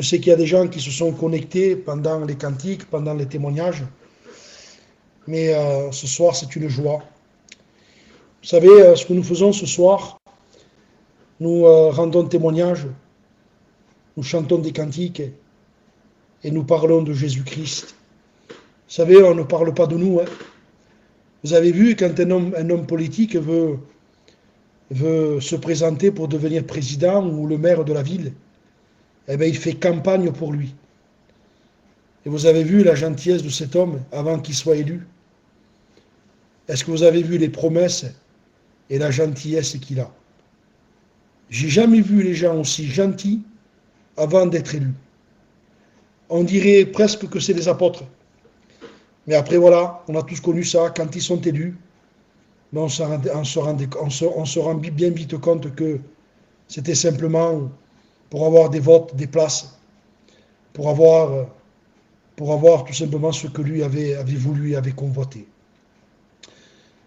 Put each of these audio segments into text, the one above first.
Je sais qu'il y a des gens qui se sont connectés pendant les cantiques, pendant les témoignages. Mais ce soir, c'est une joie. Vous savez, ce que nous faisons ce soir, nous rendons témoignage, nous chantons des cantiques et nous parlons de Jésus-Christ. Vous savez, on ne parle pas de nous. Hein. Vous avez vu, quand un homme politique veut se présenter pour devenir président ou le maire de la ville, eh bien, il fait campagne pour lui. Et vous avez vu la gentillesse de cet homme avant qu'il soit élu. Est-ce que vous avez vu les promesses et la gentillesse qu'il a? J'ai jamais vu les gens aussi gentils avant d'être élus. On dirait presque que c'est des apôtres. Mais après, voilà, on a tous connu ça. Quand ils sont élus, on se rend bien vite compte que c'était simplement pour avoir des votes, des places, pour avoir tout simplement ce que lui avait voulu et avait convoité.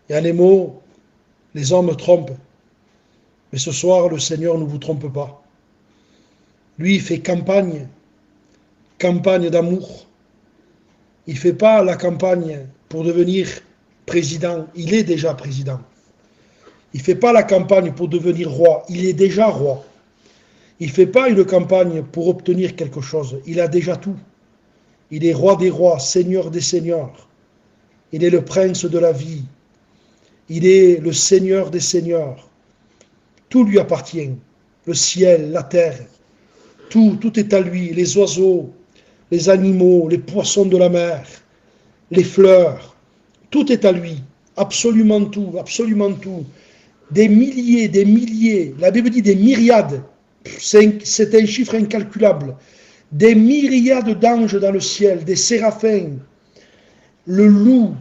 Et en les mots, les hommes trompent. Mais ce soir, le Seigneur ne vous trompe pas. Lui, il fait campagne d'amour. Il ne fait pas la campagne pour devenir président. Il est déjà président. Il ne fait pas la campagne pour devenir roi. Il est déjà roi. Il ne fait pas une campagne pour obtenir quelque chose. Il a déjà tout. Il est roi des rois, seigneur des seigneurs. Il est le prince de la vie. Il est le seigneur des seigneurs. Tout lui appartient. Le ciel, la terre. Tout est à lui. Les oiseaux, les animaux, les poissons de la mer, les fleurs. Tout est à lui. Absolument tout, absolument tout. Des milliers, la Bible dit des myriades. C'est un chiffre incalculable. Des myriades d'anges dans le ciel, des séraphins, le loup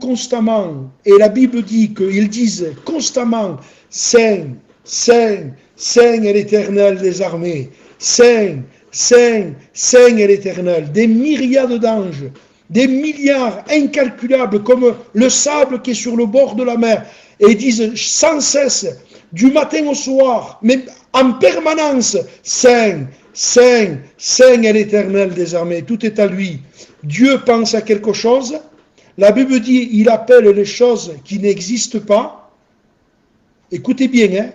constamment. Et la Bible dit qu'ils disent constamment Saint, Saint, Saint est l'Éternel des armées. Saint, Saint, Saint est l'Éternel. Des myriades d'anges, des milliards incalculables comme le sable qui est sur le bord de la mer. Et ils disent sans cesse, du matin au soir, mais en permanence, Saint, Saint, Saint est l'Éternel des armées. Tout est à lui. Dieu pense à quelque chose. La Bible dit, il appelle les choses qui n'existent pas. Écoutez bien, hein.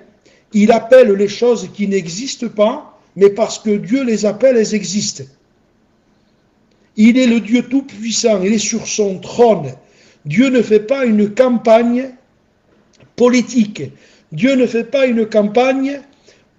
Il appelle les choses qui n'existent pas, mais parce que Dieu les appelle, elles existent. Il est le Dieu tout-puissant, il est sur son trône. Dieu ne fait pas une campagne politique. Dieu ne fait pas une campagne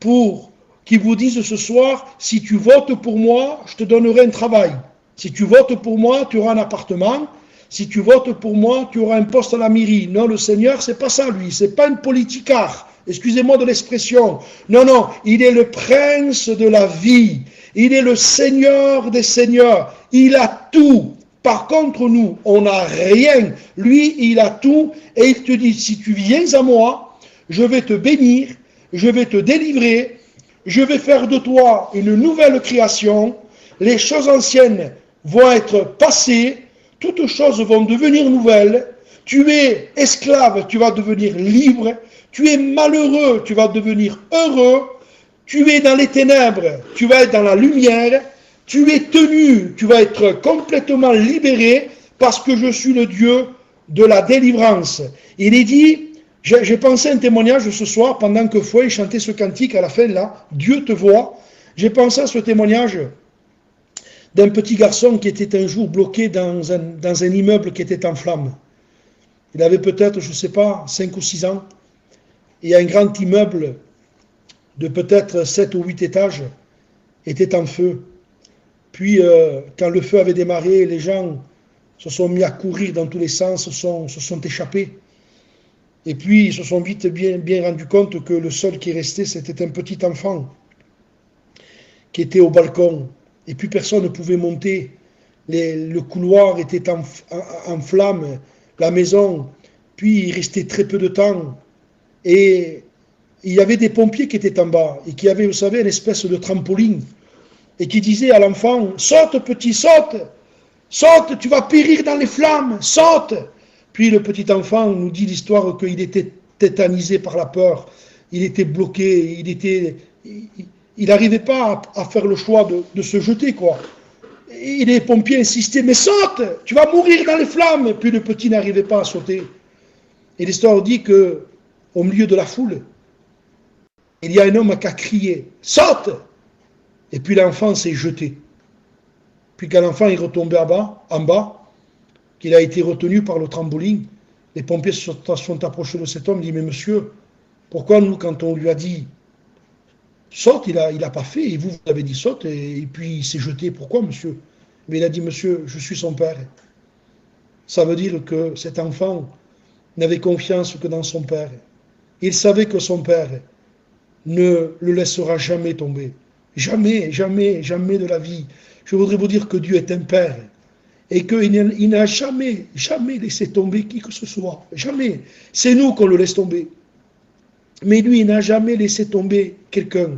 pour qu'ils vous disent ce soir, si tu votes pour moi, je te donnerai un travail. Si tu votes pour moi, tu auras un appartement. Si tu votes pour moi, tu auras un poste à la mairie. Non, le Seigneur, c'est pas ça, lui. C'est pas un politicard. Excusez-moi de l'expression. Non, non, il est le prince de la vie. Il est le Seigneur des seigneurs. Il a tout. Par contre, nous, on n'a rien. Lui, il a tout. Et il te dit, si tu viens à moi, je vais te bénir, je vais te délivrer, je vais faire de toi une nouvelle création. Les choses anciennes vont être passées. Toutes choses vont devenir nouvelles. Tu es esclave, tu vas devenir libre. Tu es malheureux, tu vas devenir heureux. Tu es dans les ténèbres, tu vas être dans la lumière. Tu es tenu, tu vas être complètement libéré parce que je suis le Dieu de la délivrance. Il est dit, j'ai pensé à un témoignage ce soir pendant que Fouet chantait ce cantique à la fin là, Dieu te voit. J'ai pensé à ce témoignage d'un petit garçon qui était un jour bloqué dans un immeuble qui était en flammes. Il avait peut-être, je ne sais pas, 5 ou 6 ans. Et un grand immeuble de peut-être 7 ou 8 étages était en feu. Puis, quand le feu avait démarré, les gens se sont mis à courir dans tous les sens, se sont échappés. Et puis, ils se sont vite bien rendus compte que le seul qui restait, c'était un petit enfant qui était au balcon. Et puis, personne ne pouvait monter. Le couloir était en flammes, la maison. Puis, il restait très peu de temps. Et il y avait des pompiers qui étaient en bas et qui avaient, vous savez, une espèce de trampoline. Et qui disait à l'enfant, saute petit, saute, saute, tu vas périr dans les flammes, saute. Puis le petit enfant nous dit l'histoire qu'il était tétanisé par la peur, il était bloqué, il il n'arrivait pas à faire le choix de se jeter, quoi. Et les pompiers insistaient, mais saute, tu vas mourir dans les flammes. Puis le petit n'arrivait pas à sauter. Et l'histoire dit que, au milieu de la foule, il y a un homme qui a crié, saute! Et puis l'enfant s'est jeté. Puis quand l'enfant est retombé en bas, qu'il a été retenu par le trampoline, les pompiers se sont approchés de cet homme et dit, mais monsieur, pourquoi nous, quand on lui a dit saute, il a pas fait, et vous avez dit saute, et puis il s'est jeté, pourquoi monsieur? Mais il a dit, monsieur, je suis son père. Ça veut dire que cet enfant n'avait confiance que dans son père. Il savait que son père ne le laissera jamais tomber. Jamais, jamais, jamais de la vie. Je voudrais vous dire que Dieu est un père et qu'il n'a jamais, jamais laissé tomber qui que ce soit. Jamais. C'est nous qu'on le laisse tomber. Mais lui, il n'a jamais laissé tomber quelqu'un.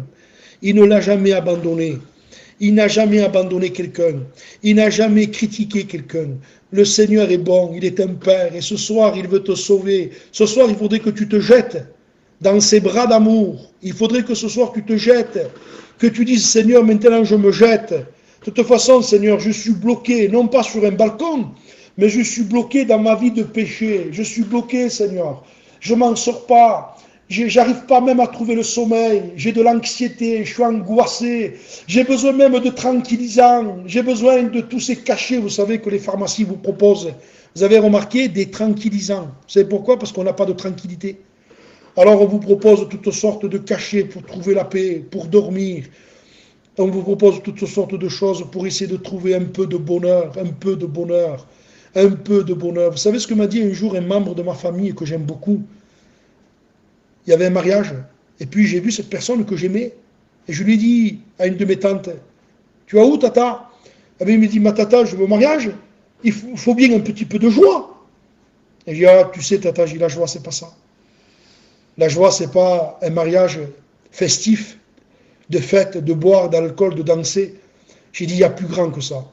Il ne l'a jamais abandonné. Il n'a jamais abandonné quelqu'un. Il n'a jamais critiqué quelqu'un. Le Seigneur est bon, il est un père. Et ce soir, il veut te sauver. Ce soir, il faudrait que tu te jettes dans ses bras d'amour. Il faudrait que ce soir, tu te jettes. Que tu dises, Seigneur, maintenant je me jette. De toute façon, Seigneur, je suis bloqué, non pas sur un balcon, mais je suis bloqué dans ma vie de péché. Je suis bloqué, Seigneur. Je m'en sors pas. J'arrive pas même à trouver le sommeil. J'ai de l'anxiété, je suis angoissé. J'ai besoin même de tranquillisants. J'ai besoin de tous ces cachets, vous savez, que les pharmacies vous proposent. Vous avez remarqué des tranquillisants. Vous savez pourquoi? Parce qu'on n'a pas de tranquillité. Alors on vous propose toutes sortes de cachets pour trouver la paix, pour dormir. On vous propose toutes sortes de choses pour essayer de trouver un peu de bonheur, un peu de bonheur, un peu de bonheur. Vous savez ce que m'a dit un jour un membre de ma famille que j'aime beaucoup? Il y avait un mariage, et puis j'ai vu cette personne que j'aimais, et je lui dis à une de mes tantes, tu vas où tata? Et bien, il me dit, ma tata, je veux au mariage, il faut bien un petit peu de joie. Et je dis, ah, tu sais tata, j'ai la joie, c'est pas ça. La joie, c'est pas un mariage festif, de fête, de boire, d'alcool, de danser. J'ai dit, il y a plus grand que ça.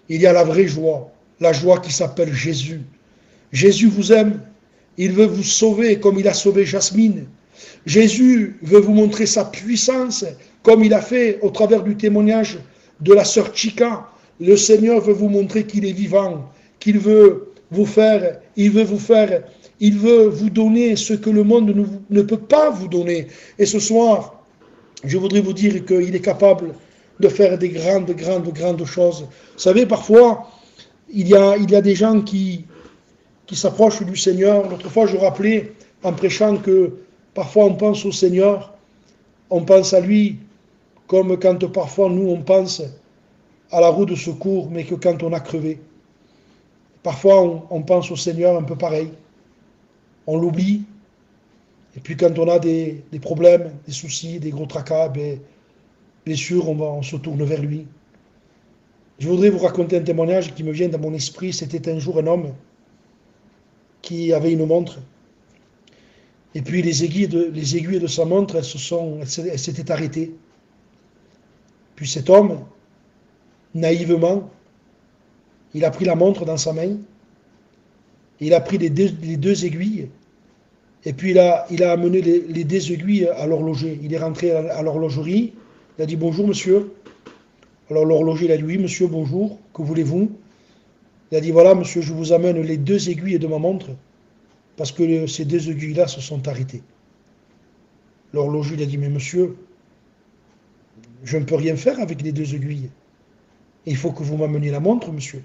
Il y a la vraie joie, la joie qui s'appelle Jésus. Jésus vous aime. Il veut vous sauver comme il a sauvé Jasmine. Jésus veut vous montrer sa puissance comme il a fait au travers du témoignage de la sœur Chica. Le Seigneur veut vous montrer qu'il est vivant, qu'il veut vous faire, il veut vous donner ce que le monde ne peut pas vous donner. Et ce soir, je voudrais vous dire qu'il est capable de faire des grandes choses. Vous savez, parfois, il y a des gens qui s'approchent du Seigneur. L'autre fois, je rappelais en prêchant que parfois on pense au Seigneur, on pense à lui comme quand parfois nous on pense à la roue de secours, mais que quand on a crevé. Parfois on pense au Seigneur un peu pareil. On l'oublie, et puis quand on a des problèmes, des soucis, des gros tracas, bien sûr on se tourne vers lui. Je voudrais vous raconter un témoignage qui me vient dans mon esprit. C'était un jour un homme qui avait une montre, et puis les aiguilles de sa montre, elles s'étaient arrêtées. Puis cet homme, naïvement, il a pris la montre dans sa main, il a pris les deux aiguilles, et puis il a amené les deux aiguilles à l'horloger. Il est rentré à l'horlogerie, il a dit bonjour monsieur. Alors l'horloger il a dit oui monsieur, bonjour, que voulez-vous? Il a dit voilà monsieur, je vous amène les deux aiguilles de ma montre parce que ces deux aiguilles-là se sont arrêtées. L'horloger il a dit mais monsieur, je ne peux rien faire avec les deux aiguilles. Il faut que vous m'ameniez la montre monsieur.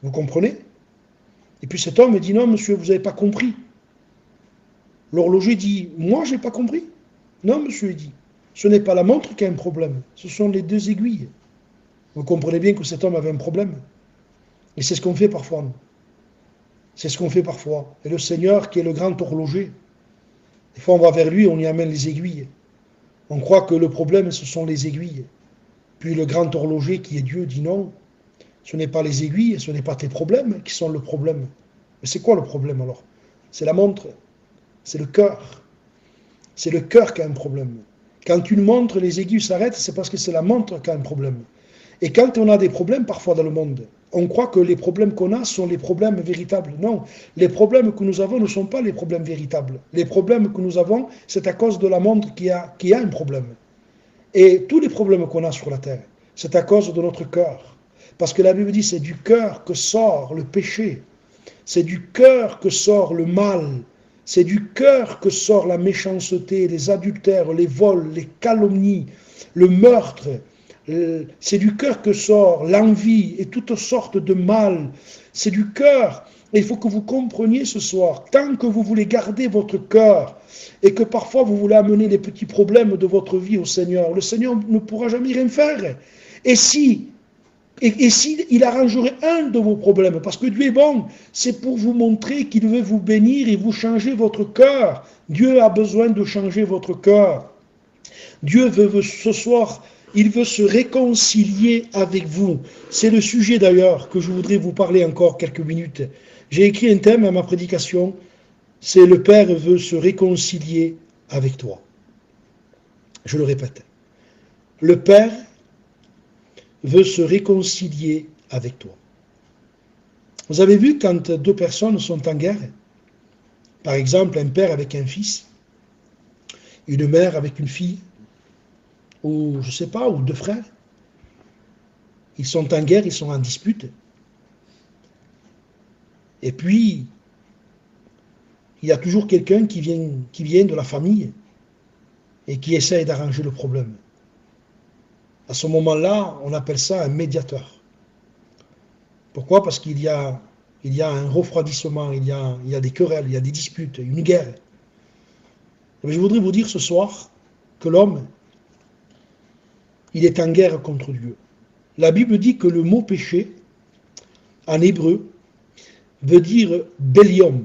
Vous comprenez? Et puis cet homme dit non monsieur, vous n'avez pas compris. L'horloger dit moi j'ai pas compris. Non monsieur, il dit ce n'est pas la montre qui a un problème, ce sont les deux aiguilles. Vous comprenez bien que cet homme avait un problème. Et c'est ce qu'on fait parfois, nous. C'est ce qu'on fait parfois. Et le Seigneur, qui est le grand horloger, des fois on va vers lui, on y amène les aiguilles. On croit que le problème, ce sont les aiguilles. Puis le grand horloger, qui est Dieu, dit non, ce n'est pas les aiguilles, ce n'est pas tes problèmes qui sont le problème. Mais c'est quoi le problème alors? C'est la montre, c'est le cœur. C'est le cœur qui a un problème. Quand une montre, les aiguilles s'arrêtent, c'est parce que c'est la montre qui a un problème. Et quand on a des problèmes parfois dans le monde, on croit que les problèmes qu'on a sont les problèmes véritables. Non, les problèmes que nous avons ne sont pas les problèmes véritables. Les problèmes que nous avons, c'est à cause de la montre qui a un problème. Et tous les problèmes qu'on a sur la terre, c'est à cause de notre cœur. Parce que la Bible dit, c'est du cœur que sort le péché. C'est du cœur que sort le mal. C'est du cœur que sort la méchanceté, les adultères, les vols, les calomnies, le meurtre. C'est du cœur que sort l'envie et toutes sortes de mal. C'est du cœur. Et il faut que vous compreniez ce soir, tant que vous voulez garder votre cœur et que parfois vous voulez amener les petits problèmes de votre vie au Seigneur, le Seigneur ne pourra jamais rien faire. Et si il arrangerait un de vos problèmes, parce que Dieu est bon, c'est pour vous montrer qu'il veut vous bénir et vous changer votre cœur. Dieu a besoin de changer votre cœur. Dieu veut ce soir, il veut se réconcilier avec vous. C'est le sujet d'ailleurs que je voudrais vous parler encore quelques minutes. J'ai écrit un thème à ma prédication, c'est le Père veut se réconcilier avec toi. Je le répète. Le Père veut se réconcilier avec toi. Vous avez vu quand deux personnes sont en guerre, par exemple un père avec un fils, une mère avec une fille, ou je ne sais pas, ou deux frères, ils sont en guerre, ils sont en dispute, et puis il y a toujours quelqu'un qui vient de la famille et qui essaye d'arranger le problème. À ce moment-là, on appelle ça un médiateur. Pourquoi? Parce qu'il y a un refroidissement, il y a des querelles, il y a des disputes, une guerre. Mais je voudrais vous dire ce soir que l'homme, il est en guerre contre Dieu. La Bible dit que le mot péché, en hébreu, veut dire bélium.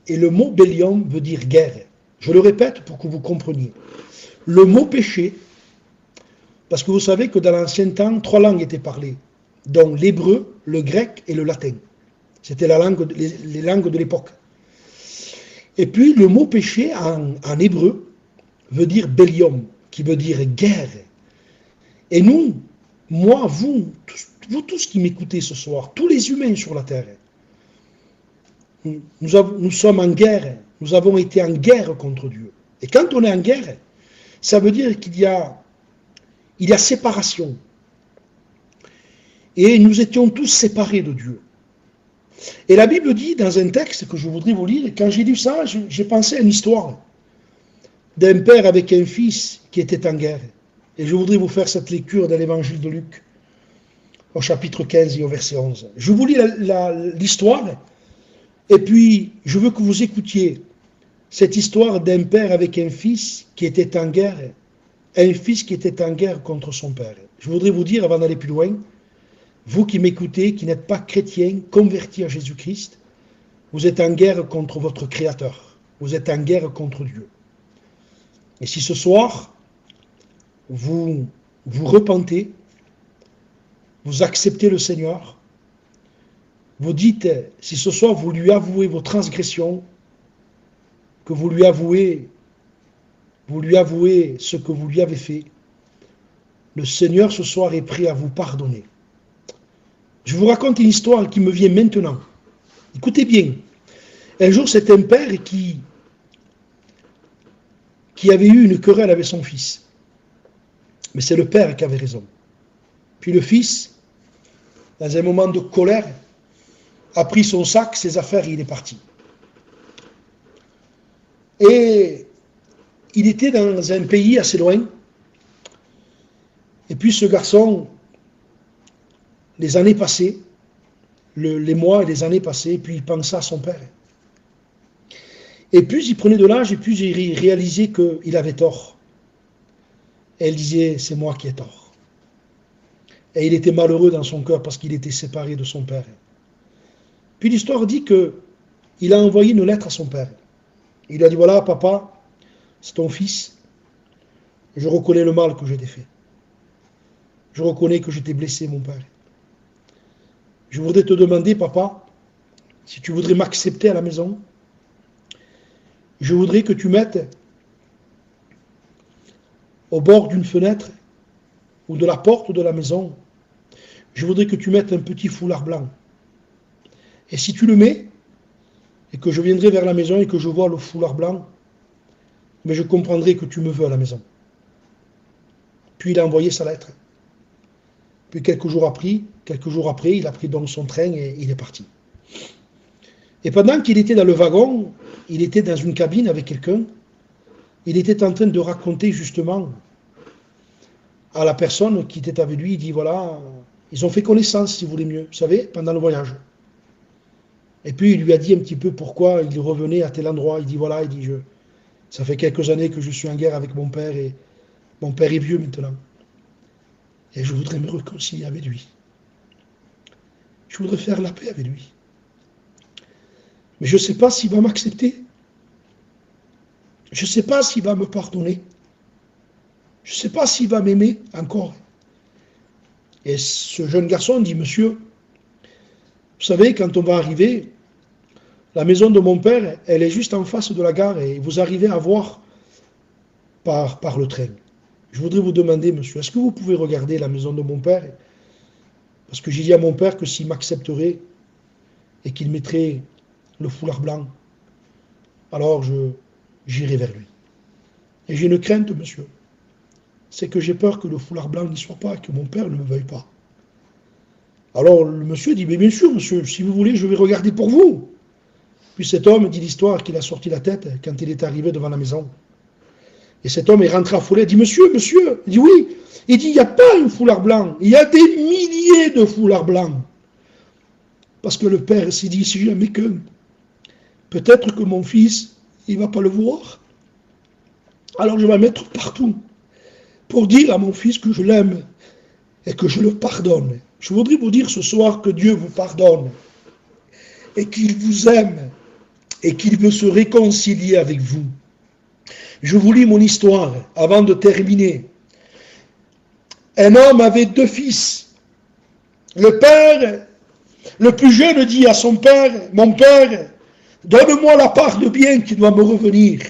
Et le mot bélium veut dire guerre. Je le répète pour que vous compreniez. Le mot péché, parce que vous savez que dans l'ancien temps, 3 langues étaient parlées, dont l'hébreu, le grec et le latin. C'était les langues de l'époque. Et puis le mot péché en hébreu veut dire bélium, qui veut dire guerre. Et nous, moi, vous tous qui m'écoutez ce soir, tous les humains sur la terre, nous sommes en guerre, nous avons été en guerre contre Dieu. Et quand on est en guerre, ça veut dire qu'il y a séparation. Et nous étions tous séparés de Dieu. Et la Bible dit dans un texte que je voudrais vous lire, et quand j'ai lu ça, j'ai pensé à une histoire d'un père avec un fils qui était en guerre. Et je voudrais vous faire cette lecture dans l'évangile de Luc, au chapitre 15 et au verset 11. Je vous lis l'histoire, et puis je veux que vous écoutiez cette histoire d'un père avec un fils qui était en guerre, un fils qui était en guerre contre son père. Je voudrais vous dire, avant d'aller plus loin, vous qui m'écoutez, qui n'êtes pas chrétien, convertis à Jésus-Christ, vous êtes en guerre contre votre Créateur. Vous êtes en guerre contre Dieu. Et si ce soir, vous vous repentez, vous acceptez le Seigneur, vous dites, si ce soir vous lui avouez vos transgressions, que vous lui avouez ce que vous lui avez fait, le Seigneur ce soir est prêt à vous pardonner. Je vous raconte une histoire qui me vient maintenant. Écoutez bien. Un jour, c'est un père qui avait eu une querelle avec son fils. Mais c'est le père qui avait raison. Puis le fils, dans un moment de colère, a pris son sac, ses affaires et il est parti. Et il était dans un pays assez loin. Et puis ce garçon, les années passées, les mois et les années passées, puis il pensa à son père. Et plus il prenait de l'âge, et plus il réalisait qu'il avait tort. Et il disait, c'est moi qui ai tort. Et il était malheureux dans son cœur parce qu'il était séparé de son père. Puis l'histoire dit qu'il a envoyé une lettre à son père. Il lui a dit, voilà papa, c'est ton fils, je reconnais le mal que je t'ai fait. Je reconnais que je t'ai blessé, mon père. Je voudrais te demander, papa, si tu voudrais m'accepter à la maison, je voudrais que tu mettes au bord d'une fenêtre ou de la porte de la maison, je voudrais que tu mettes un petit foulard blanc. Et si tu le mets, et que je viendrai vers la maison et que je vois le foulard blanc, mais je comprendrai que tu me veux à la maison. Puis il a envoyé sa lettre. Puis quelques jours après, il a pris donc son train et il est parti. Et pendant qu'il était dans le wagon, il était dans une cabine avec quelqu'un, il était en train de raconter justement à la personne qui était avec lui, il dit voilà, ils ont fait connaissance, si vous voulez mieux, vous savez, pendant le voyage. Et puis il lui a dit un petit peu pourquoi il revenait à tel endroit. Il dit voilà, ça fait quelques années que je suis en guerre avec mon père et mon père est vieux maintenant. Et je voudrais me réconcilier avec lui. Je voudrais faire la paix avec lui. Mais je ne sais pas s'il va m'accepter. Je ne sais pas s'il va me pardonner. Je ne sais pas s'il va m'aimer encore. Et ce jeune garçon dit, monsieur, vous savez, quand on va arriver, la maison de mon père, elle est juste en face de la gare et vous arrivez à voir par le train. Je voudrais vous demander, monsieur, est-ce que vous pouvez regarder la maison de mon père? Parce que j'ai dit à mon père que s'il m'accepterait et qu'il mettrait le foulard blanc, alors j'irai vers lui. Et j'ai une crainte, monsieur. C'est que j'ai peur que le foulard blanc n'y soit pas et que mon père ne me veuille pas. Alors le monsieur dit, mais bien sûr, monsieur, si vous voulez, je vais regarder pour vous. Puis cet homme dit l'histoire qu'il a sorti la tête quand il est arrivé devant la maison. Et cet homme est rentré affolé, il dit, monsieur, il dit oui. Il dit, il n'y a pas un foulard blanc, il y a des milliers de foulards blancs. Parce que le père s'est dit, si jamais que, peut-être que mon fils, il ne va pas le voir. Alors je vais mettre partout pour dire à mon fils que je l'aime et que je le pardonne. Je voudrais vous dire ce soir que Dieu vous pardonne et qu'il vous aime et qu'il veut se réconcilier avec vous. Je vous lis mon histoire avant de terminer. Un homme avait 2 fils. Le père, le plus jeune, dit à son père, mon père, donne-moi la part de bien qui doit me revenir.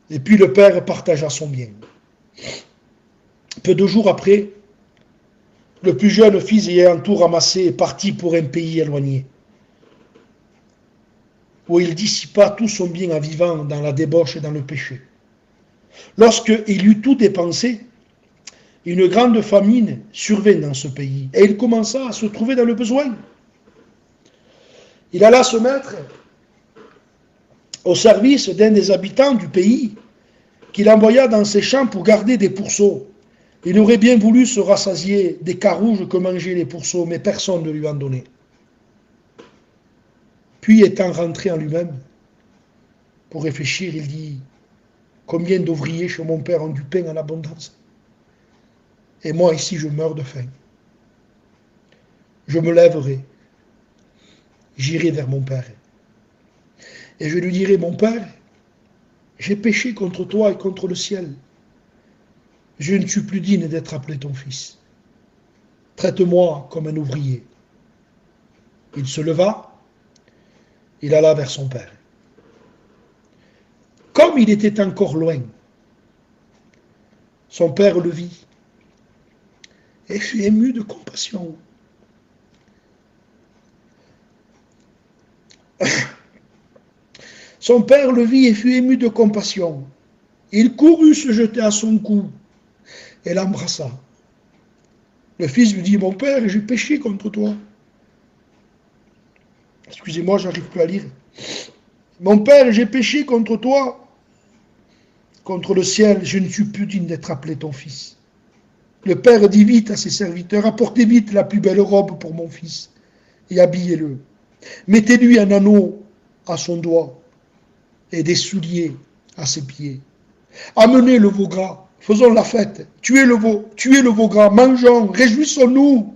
Et puis le père partagea son bien. Peu de jours après, le plus jeune fils ayant tout ramassé est parti pour un pays éloigné, où il dissipa tout son bien en vivant dans la débauche et dans le péché. Lorsqu'il eut tout dépensé, une grande famine survint dans ce pays, et il commença à se trouver dans le besoin. Il alla se mettre au service d'un des habitants du pays, qu'il envoya dans ses champs pour garder des pourceaux. Il aurait bien voulu se rassasier des carouges que mangeaient les pourceaux, mais personne ne lui en donnait. Puis, étant rentré en lui-même, pour réfléchir, il dit, combien d'ouvriers chez mon père ont du pain en abondance? Et moi, ici, je meurs de faim. Je me lèverai, j'irai vers mon père. Et je lui dirai, mon père, j'ai péché contre toi et contre le ciel. Je ne suis plus digne d'être appelé ton fils. Traite-moi comme un ouvrier. Il se leva, il alla vers son père. Comme il était encore loin, son père le vit et fut ému de compassion. Son père le vit et fut ému de compassion. Il courut se jeter à son cou et l'embrassa. Le fils lui dit, mon père, j'ai péché contre toi. Excusez-moi, j'arrive plus à lire. Mon père, j'ai péché contre toi, contre le ciel, je ne suis plus digne d'être appelé ton fils. Le père dit vite à ses serviteurs, apportez vite la plus belle robe pour mon fils et habillez-le. Mettez-lui un anneau à son doigt et des souliers à ses pieds. Amenez le veau gras, faisons la fête, tuez le veau gras, mangeons, réjouissons-nous,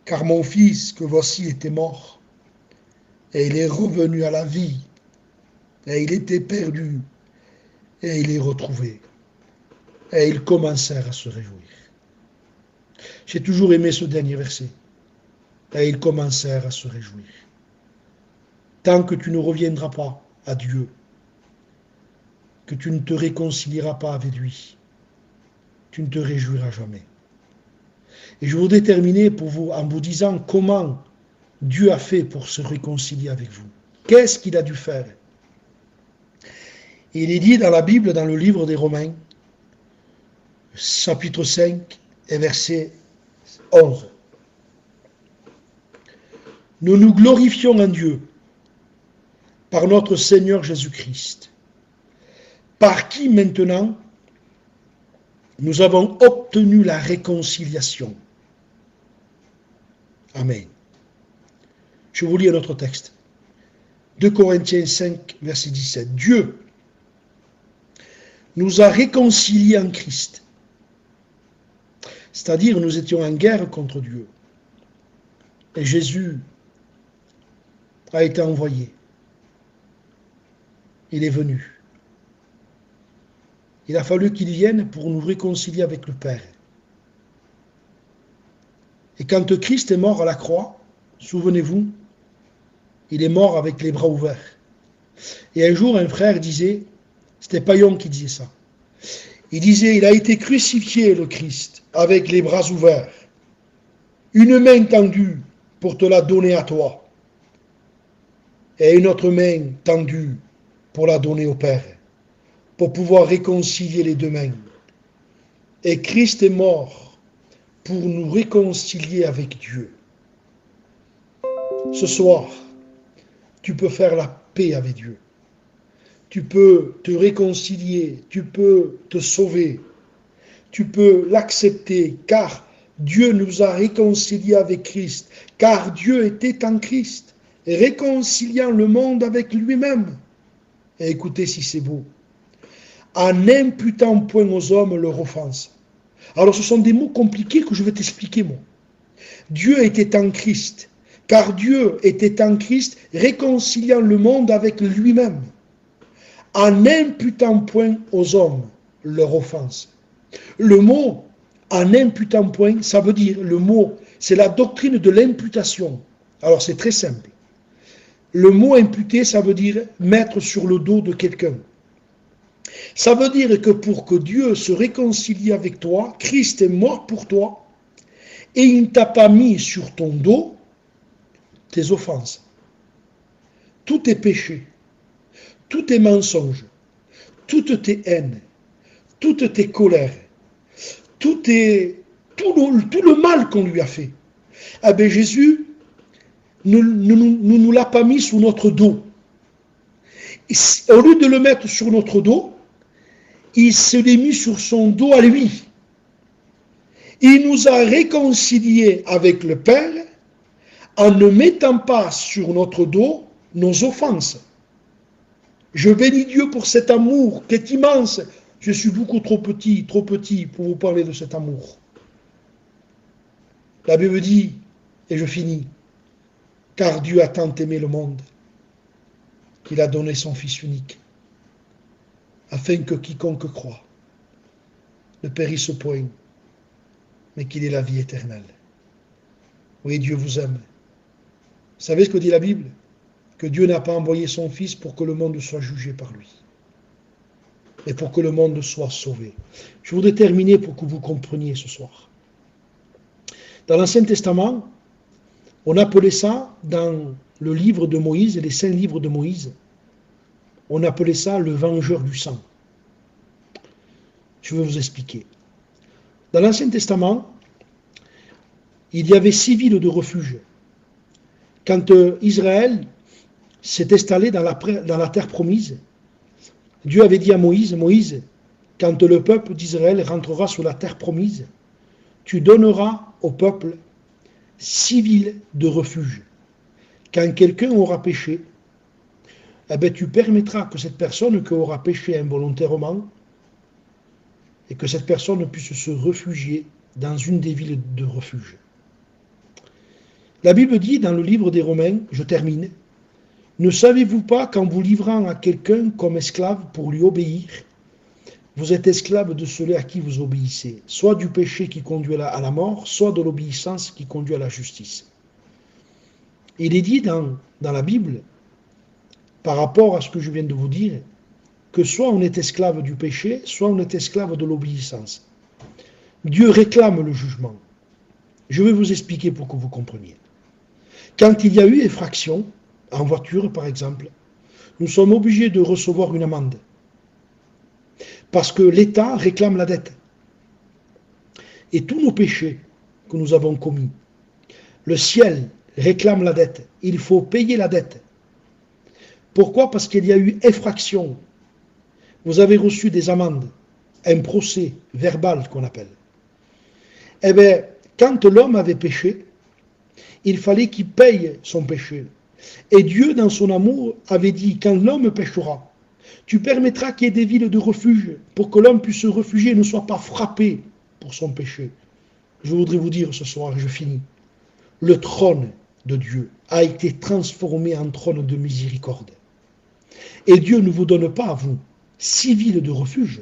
car mon fils que voici était mort, et il est revenu à la vie, et il était perdu, et il est retrouvé. Et ils commencèrent à se réjouir. J'ai toujours aimé ce dernier verset. Et ils commencèrent à se réjouir. Tant que tu ne reviendras pas à Dieu, que tu ne te réconcilieras pas avec lui, tu ne te réjouiras jamais. Et je voudrais terminer pour vous en vous disant comment Dieu a fait pour se réconcilier avec vous. Qu'est-ce qu'il a dû faire? Il est dit dans la Bible, dans le livre des Romains, chapitre 5 et verset 11. Nous nous glorifions en Dieu par notre Seigneur Jésus-Christ, par qui maintenant nous avons obtenu la réconciliation. Amen. Je vous lis un autre texte. 2 Corinthiens 5, verset 17. Dieu nous a réconciliés en Christ. C'est-à-dire, nous étions en guerre contre Dieu. Et Jésus a été envoyé. Il est venu. Il a fallu qu'il vienne pour nous réconcilier avec le Père. Et quand Christ est mort à la croix, souvenez-vous, il est mort avec les bras ouverts. Et un jour, un frère disait, c'était Payon qui disait ça, il disait, il a été crucifié, le Christ, avec les bras ouverts, une main tendue pour te la donner à toi, et une autre main tendue pour la donner au Père, pour pouvoir réconcilier les deux mains. Et Christ est mort pour nous réconcilier avec Dieu. Ce soir, tu peux faire la paix avec Dieu. Tu peux te réconcilier, tu peux te sauver, tu peux l'accepter, car Dieu nous a réconciliés avec Christ, car Dieu était en Christ, réconciliant le monde avec lui-même. Et écoutez si c'est beau. En n'imputant point aux hommes leur offense. Alors ce sont des mots compliqués que je vais t'expliquer moi. Dieu était en Christ, car Dieu était en Christ, réconciliant le monde avec lui-même. En n'imputant point aux hommes leur offense. Le mot en n'imputant point, ça veut dire, le mot, c'est la doctrine de l'imputation. Alors c'est très simple. Le mot imputer, ça veut dire mettre sur le dos de quelqu'un. Ça veut dire que pour que Dieu se réconcilie avec toi, Christ est mort pour toi, et il ne t'a pas mis sur ton dos tes offenses, tous tes péchés, tous tes mensonges, toutes tes haines, toutes tes colères, tout le mal qu'on lui a fait. Ah ben Jésus ne nous l'a pas mis sous notre dos. Au lieu de le mettre sur notre dos, il se l'est mis sur son dos à lui. Il nous a réconciliés avec le Père en ne mettant pas sur notre dos nos offenses. Je bénis Dieu pour cet amour qui est immense. Je suis beaucoup trop petit pour vous parler de cet amour. La Bible dit, et je finis, car Dieu a tant aimé le monde qu'il a donné son Fils unique, afin que quiconque croit ne périsse point, mais qu'il ait la vie éternelle. Oui, Dieu vous aime. Vous savez ce que dit la Bible? Que Dieu n'a pas envoyé son Fils pour que le monde soit jugé par lui, mais pour que le monde soit sauvé. Je voudrais terminer pour que vous compreniez ce soir. Dans l'Ancien Testament, on appelait ça, dans le livre de Moïse, les 5 livres de Moïse, on appelait ça le vengeur du sang. Je vais vous expliquer. Dans l'Ancien Testament, il y avait 6 villes de refuge. Quand Israël s'est installé dans la terre promise, Dieu avait dit à Moïse, Moïse, quand le peuple d'Israël rentrera sur la terre promise, tu donneras au peuple 6 villes de refuge. Quand quelqu'un aura péché, eh bien, tu permettras que cette personne qui aura péché involontairement et que cette personne puisse se réfugier dans une des villes de refuge. La Bible dit dans le livre des Romains, je termine, ne savez-vous pas qu'en vous livrant à quelqu'un comme esclave pour lui obéir, vous êtes esclave de celui à qui vous obéissez, soit du péché qui conduit à la mort, soit de l'obéissance qui conduit à la justice. Il est dit dans la Bible, par rapport à ce que je viens de vous dire, que soit on est esclave du péché, soit on est esclave de l'obéissance. Dieu réclame le jugement. Je vais vous expliquer pour que vous compreniez. Quand il y a eu effraction, en voiture par exemple, nous sommes obligés de recevoir une amende. Parce que l'État réclame la dette. et tous nos péchés que nous avons commis. Le ciel réclame la dette. Il faut payer la dette. Pourquoi? Parce qu'il y a eu infraction. Vous avez reçu des amendes, un procès verbal qu'on appelle. Eh bien, quand l'homme avait péché, il fallait qu'il paye son péché. Et Dieu, dans son amour, avait dit, quand l'homme péchera, tu permettras qu'il y ait des villes de refuge pour que l'homme puisse se réfugier et ne soit pas frappé pour son péché. Je voudrais vous dire ce soir, et je finis, le trône de Dieu a été transformé en trône de miséricorde. Et Dieu ne vous donne pas à vous 6 villes de refuge,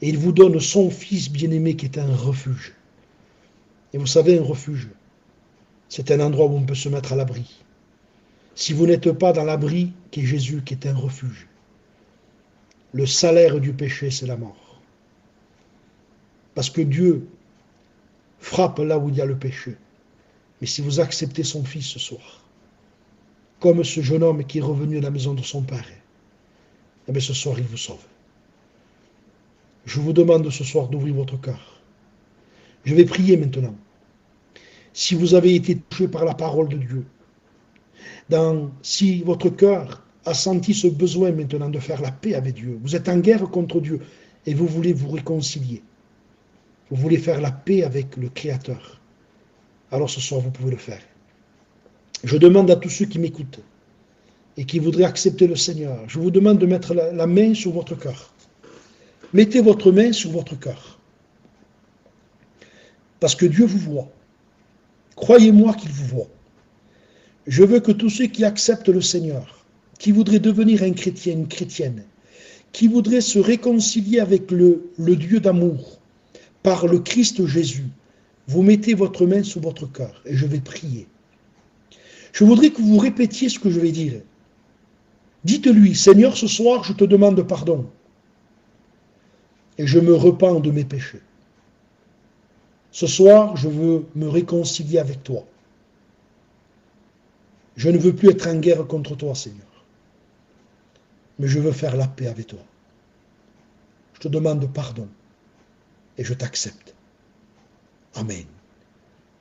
et il vous donne son Fils bien-aimé qui est un refuge. Et vous savez, un refuge, c'est un endroit où on peut se mettre à l'abri. Si vous n'êtes pas dans l'abri qui est Jésus, qui est un refuge, le salaire du péché, c'est la mort. Parce que Dieu frappe là où il y a le péché. Mais si vous acceptez son Fils ce soir, comme ce jeune homme qui est revenu à la maison de son Père, eh bien ce soir il vous sauve. Je vous demande ce soir d'ouvrir votre cœur. Je vais prier maintenant. Si vous avez été touché par la parole de Dieu, si votre cœur a senti ce besoin maintenant de faire la paix avec Dieu, vous êtes en guerre contre Dieu et vous voulez vous réconcilier, vous voulez faire la paix avec le Créateur, alors ce soir vous pouvez le faire. Je demande à tous ceux qui m'écoutent et qui voudraient accepter le Seigneur, je vous demande de mettre la main sur votre cœur. Mettez votre main sur votre cœur. Parce que Dieu vous voit. Croyez-moi qu'il vous voit. Je veux que tous ceux qui acceptent le Seigneur, qui voudraient devenir un chrétien, une chrétienne, qui voudraient se réconcilier avec le Dieu d'amour, par le Christ Jésus, vous mettez votre main sur votre cœur et je vais prier. Je voudrais que vous répétiez ce que je vais dire. Dites-lui, Seigneur, ce soir, je te demande pardon et je me repens de mes péchés. Ce soir, je veux me réconcilier avec toi. Je ne veux plus être en guerre contre toi, Seigneur. Mais je veux faire la paix avec toi. Je te demande pardon et je t'accepte. Amen.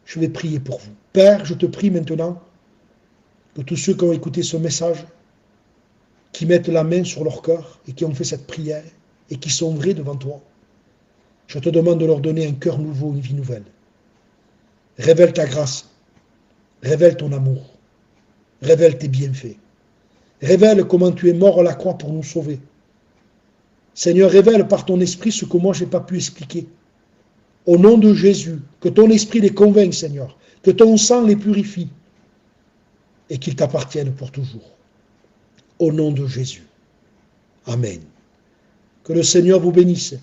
Je vais prier pour vous. Père, je te prie maintenant que tous ceux qui ont écouté ce message, qui mettent la main sur leur cœur et qui ont fait cette prière et qui sont vrais devant toi, je te demande de leur donner un cœur nouveau, une vie nouvelle. Révèle ta grâce, révèle ton amour, révèle tes bienfaits, révèle comment tu es mort à la croix pour nous sauver. Seigneur, révèle par ton esprit ce que moi je n'ai pas pu expliquer. Au nom de Jésus, que ton esprit les convainque, Seigneur, que ton sang les purifie et qu'ils t'appartiennent pour toujours. Au nom de Jésus. Amen. Que le Seigneur vous bénisse